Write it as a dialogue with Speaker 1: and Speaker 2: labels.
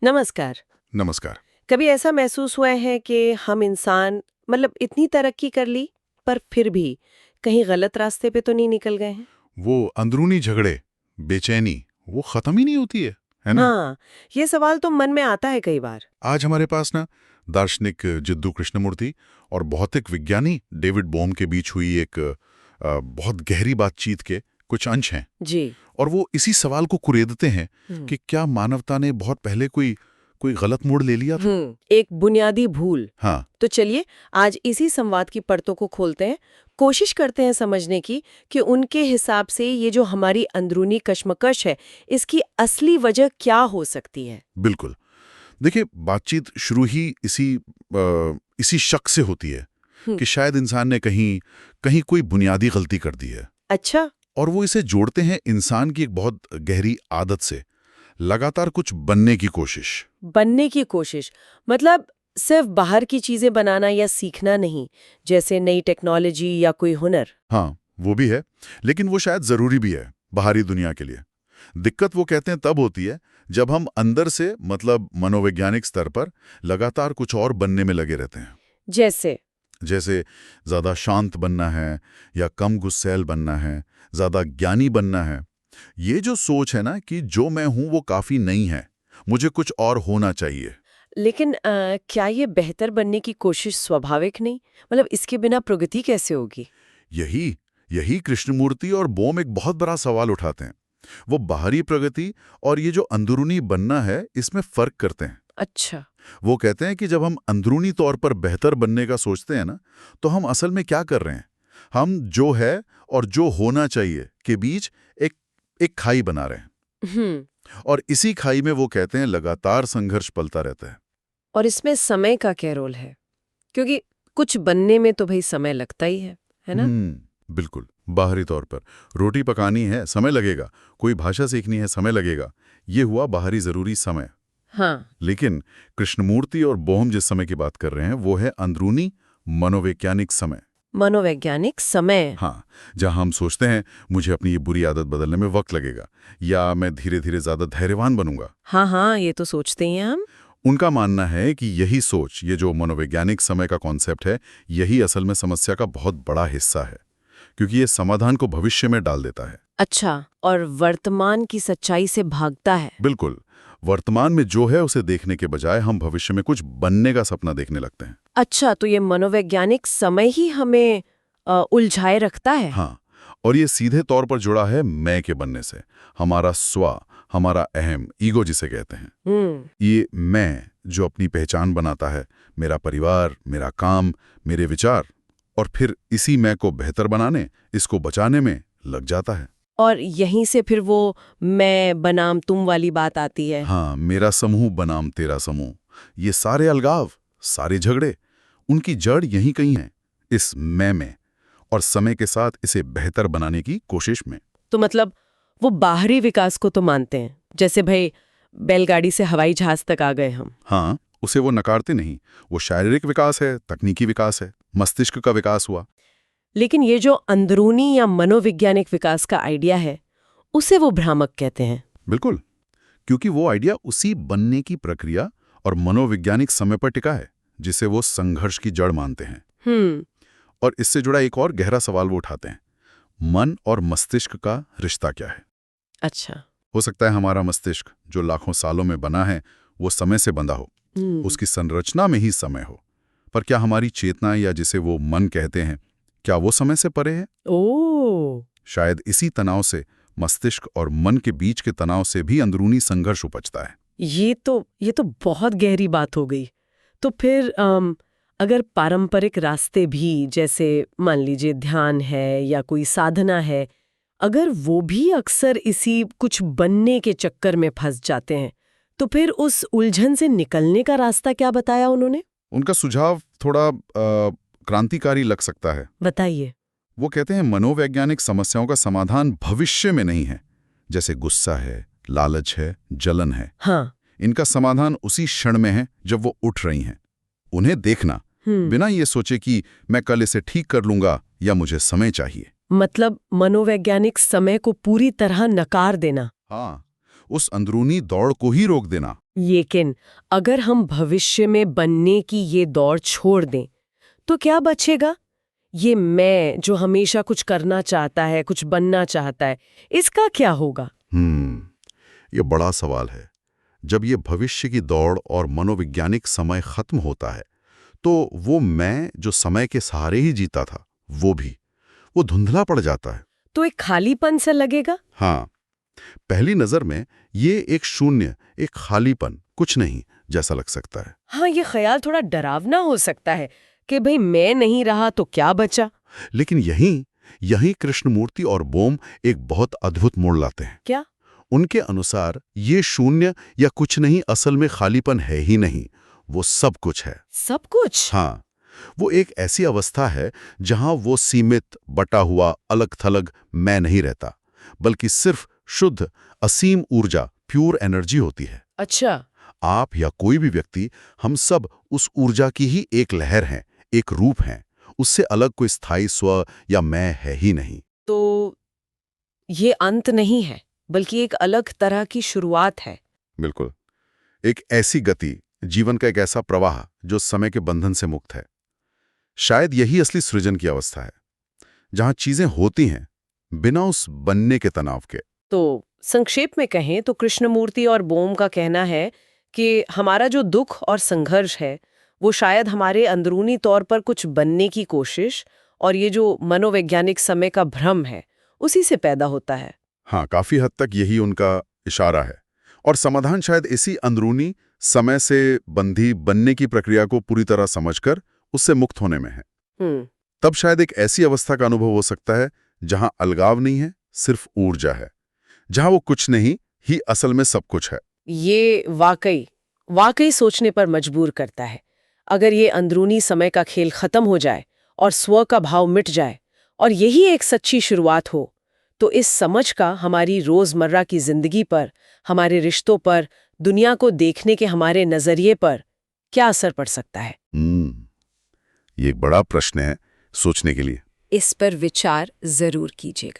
Speaker 1: नमस्कार।
Speaker 2: नमस्कार।
Speaker 1: कभी ऐसा महसूस हुआ है कि हम इंसान इतनी तरक्की कर ली पर फिर भी कहीं गलत रास्ते पे तो नहीं निकल गए हैं?
Speaker 2: वो अंदरूनी झगड़े, बेचैनी, वो खत्म ही नहीं होती है ना?
Speaker 1: हाँ, ये सवाल तो मन में आता है कई बार।
Speaker 2: आज हमारे पास ना दार्शनिक जिद्दू कृष्णमूर्ति और भौतिक विज्ञानी डेविड बोम के बीच हुई एक बहुत गहरी बातचीत के कुछ अंश हैं।
Speaker 1: जी।
Speaker 2: और वो इसी सवाल को कुरेदते हैं
Speaker 1: हम्म।
Speaker 2: कि क्या मानवता ने बहुत पहले कोई कोई गलत मोड़ ले लिया था?
Speaker 1: एक बुनियादी भूल।
Speaker 2: हाँ,
Speaker 1: तो चलिए आज इसी संवाद की परतों को खोलते हैं, कोशिश करते हैं समझने की कि उनके हिसाब से ये जो हमारी अंदरूनी कश्मकश है, इसकी असली वजह क्या हो सकती है।
Speaker 2: बिल्कुल। देखिए, बातचीत शुरू ही इसी शक से होती है
Speaker 1: हम्म।
Speaker 2: कि शायद इंसान ने कहीं कहीं कोई बुनियादी गलती कर दी है।
Speaker 1: अच्छा।
Speaker 2: और वो इसे जोड़ते हैं इंसान की एक बहुत गहरी आदत से, लगातार कुछ बनने की कोशिश।
Speaker 1: बनने की कोशिश मतलब सिर्फ बाहर की चीजें बनाना या सीखना नहीं, जैसे नई टेक्नोलॉजी या कोई हुनर।
Speaker 2: हाँ, वो भी है, लेकिन वो शायद जरूरी भी है बाहरी दुनिया के लिए। दिक्कत वो कहते हैं तब होती है जब हम अंदर से, मतलब मनोवैज्ञानिक स्तर पर, लगातार कुछ और बनने में लगे रहते हैं।
Speaker 1: जैसे
Speaker 2: जैसे ज्यादा शांत बनना है, या कम गुस्सैल बनना है, ज्यादा ज्ञानी बनना है। ये जो सोच है ना कि जो मैं हूं वो काफी नहीं है, मुझे कुछ और होना चाहिए।
Speaker 1: लेकिन क्या ये बेहतर बनने की कोशिश स्वाभाविक नहीं? इसके बिना प्रगति कैसे होगी?
Speaker 2: यही यही कृष्णमूर्ति और बोम एक बहुत बड़ा सवाल उठाते हैं। वो बाहरी प्रगति और ये जो अंदरूनी बनना है, इसमें फर्क करते हैं।
Speaker 1: अच्छा।
Speaker 2: वो कहते हैं कि जब हम अंदरूनी तौर पर बेहतर बनने का सोचते हैं ना, तो हम असल में क्या कर रहे हैं? हम जो है और जो होना चाहिए के बीच एक एक खाई बना रहे हैं।
Speaker 1: हम्म।
Speaker 2: और इसी खाई में वो कहते हैं लगातार संघर्ष पलता रहता है।
Speaker 1: और इसमें समय का क्या रोल है? क्योंकि कुछ बनने में तो भाई समय लगता ही है ना?
Speaker 2: बिल्कुल। बाहरी तौर पर रोटी पकानी है, समय लगेगा। कोई भाषा सीखनी है, समय लगेगा। ये हुआ बाहरी जरूरी समय।
Speaker 1: हाँ।
Speaker 2: लेकिन कृष्णमूर्ति और बोहम जिस समय की बात कर रहे हैं, वो है अंदरूनी मनोवैज्ञानिक समय।
Speaker 1: मनोवैज्ञानिक समय।
Speaker 2: हाँ, जहां हम सोचते हैं मुझे अपनी ये बुरी आदत बदलने में वक्त लगेगा, या मैं धीरे धीरे ज्यादा धैर्यवान बनूंगा।
Speaker 1: हाँ हाँ, ये तो सोचते ही हैं हम।
Speaker 2: उनका मानना है कि यही सोच, ये जो मनोवैज्ञानिक समय का कॉन्सेप्ट है, यही असल में समस्या का बहुत बड़ा हिस्सा है, क्योंकि ये समाधान को भविष्य में डाल देता है।
Speaker 1: अच्छा, और वर्तमान की सच्चाई से भागता है।
Speaker 2: बिल्कुल। वर्तमान में जो है उसे देखने के बजाय हम भविष्य में कुछ बनने का सपना देखने लगते हैं।
Speaker 1: अच्छा, तो ये मनोवैज्ञानिक समय ही हमें उलझाए रखता है।
Speaker 2: हाँ, और ये सीधे तौर पर जुड़ा है मैं के बनने से। हमारा स्व, हमारा अहम, ईगो जिसे कहते हैं। ये मैं जो अपनी पहचान बनाता है, मेरा परिवार, मेरा काम, मेरे विचार, और फिर इसी मैं को बेहतर बनाने, इसको बचाने में लग जाता है।
Speaker 1: और यहीं से फिर वो मैं बनाम तुम वाली बात आती है।
Speaker 2: हाँ, मेरा समूह बनाम तेरा समूह। ये सारे अलगाव, सारे झगड़े, उनकी जड़ यहीं कहीं है, इस मैं में, और समय के साथ इसे बेहतर बनाने की कोशिश में।
Speaker 1: तो वो बाहरी विकास को तो मानते हैं, जैसे भाई बैलगाड़ी से हवाई जहाज तक आ गए हम।
Speaker 2: हाँ, उसे वो नकारते नहीं। वो शारीरिक विकास है, तकनीकी विकास है, मस्तिष्क का विकास हुआ।
Speaker 1: लेकिन ये जो अंदरूनी या मनोवैज्ञानिक विकास का आइडिया है, उसे वो भ्रामक कहते हैं।
Speaker 2: बिल्कुल, क्योंकि वो आइडिया उसी बनने की प्रक्रिया और मनोवैज्ञानिक समय पर टिका है, जिसे वो संघर्ष की जड़ मानते हैं। और इससे जुड़ा एक और गहरा सवाल वो उठाते हैं, मन और मस्तिष्क का रिश्ता क्या है?
Speaker 1: अच्छा।
Speaker 2: हो सकता है हमारा मस्तिष्क, जो लाखों सालों में बना है, वो समय से बंधा हो, उसकी संरचना में ही समय हो। पर क्या हमारी चेतना, या जिसे वो मन कहते हैं, क्या वो समय से परे है?
Speaker 1: ओह।
Speaker 2: शायद इसी तनाव से, मस्तिष्क और मन के बीच के तनाव से भी अंदरूनी संघर्ष उपजता है।
Speaker 1: ये तो बहुत गहरी बात हो गई। तो फिर अगर पारंपरिक रास्ते भी, जैसे मान लीजिए ध्यान है या कोई साधना है, अगर वो भी अक्सर इसी कुछ बनने के चक्कर में फंस जाते हैं, तो फिर उस उलझन से निकलने का रास्ता क्या बताया उन्होंने?
Speaker 2: उनका सुझाव थोड़ा क्रांतिकारी लग सकता है।
Speaker 1: बताइए।
Speaker 2: वो कहते हैं मनोवैज्ञानिक समस्याओं का समाधान भविष्य में नहीं है, जैसे गुस्सा है, लालच है, जलन है।
Speaker 1: हाँ।
Speaker 2: इनका समाधान उसी क्षण में है जब वो उठ रही हैं। उन्हें देखना, बिना ये सोचे कि मैं कल इसे ठीक कर लूंगा या मुझे समय चाहिए।
Speaker 1: मनोवैज्ञानिक समय को पूरी तरह नकार देना।
Speaker 2: हाँ, उस अंदरूनी दौड़ को ही रोक देना।
Speaker 1: लेकिन अगर हम भविष्य में बनने की ये दौड़ छोड़ दें तो क्या बचेगा? ये मैं जो हमेशा कुछ करना चाहता है, कुछ बनना चाहता है, इसका क्या होगा?
Speaker 2: ये बड़ा सवाल है। जब ये भविष्य की दौड़ और मनोवैज्ञानिक समय खत्म होता है तो वो मैं जो समय के सहारे ही जीता था वो धुंधला पड़ जाता है।
Speaker 1: तो एक खालीपन सा लगेगा?
Speaker 2: हाँ, पहली नजर में ये एक शून्य, एक खालीपन, कुछ नहीं जैसा लग सकता है।
Speaker 1: हाँ, ये ख्याल थोड़ा डरावना हो सकता है कि भाई मैं नहीं रहा तो क्या बचा।
Speaker 2: लेकिन यहीं कृष्णमूर्ति और बोम एक बहुत अद्भुत मोड़ लाते हैं।
Speaker 1: क्या?
Speaker 2: उनके अनुसार ये शून्य या कुछ नहीं असल में खालीपन है ही नहीं, वो सब कुछ है।
Speaker 1: सब कुछ?
Speaker 2: हाँ, वो एक ऐसी अवस्था है जहां वो सीमित, बटा हुआ, अलग थलग मैं नहीं रहता, बल्कि सिर्फ शुद्ध, असीम ऊर्जा, प्योर एनर्जी होती है।
Speaker 1: अच्छा।
Speaker 2: आप या कोई भी व्यक्ति, हम सब उस ऊर्जा की ही एक लहर हैं, एक रूप हैं। उससे अलग कोई स्थायी स्व या मैं है ही नहीं।
Speaker 1: तो ये अंत नहीं है, बल्कि एक अलग तरह की शुरुआत है।
Speaker 2: बिल्कुल, एक ऐसी गति, जीवन का एक ऐसा प्रवाह जो समय के बंधन से मुक्त है। शायद यही असली सृजन की अवस्था है, जहां चीजें होती हैं बिना उस बनने के तनाव के।
Speaker 1: तो संक्षेप में कहें तो कृष्णमूर्ति और बोम का कहना है कि हमारा जो दुख और संघर्ष है वो शायद हमारे अंदरूनी तौर पर कुछ बनने की कोशिश और ये जो मनोवैज्ञानिक समय का भ्रम है उसी से पैदा होता है।
Speaker 2: हाँ, काफी हद तक यही उनका इशारा है। और समाधान शायद इसी अंदरूनी समय से बंधी बनने की प्रक्रिया को पूरी तरह समझकर उससे मुक्त होने में है। तब शायद एक ऐसी अवस्था का अनुभव हो सकता है जहां अलगाव नहीं है, सिर्फ ऊर्जा है, जहां वो कुछ नहीं ही असल में सब कुछ है।
Speaker 1: ये वाकई सोचने पर मजबूर करता है। अगर ये अंदरूनी समय का खेल खत्म हो जाए और स्व का भाव मिट जाए और यही एक सच्ची शुरुआत हो, तो इस समझ का हमारी रोजमर्रा की जिंदगी पर, हमारे रिश्तों पर, दुनिया को देखने के हमारे नजरिए पर क्या असर पड़ सकता है?
Speaker 2: ये एक बड़ा प्रश्न है सोचने के लिए।
Speaker 1: इस पर विचार जरूर कीजिएगा।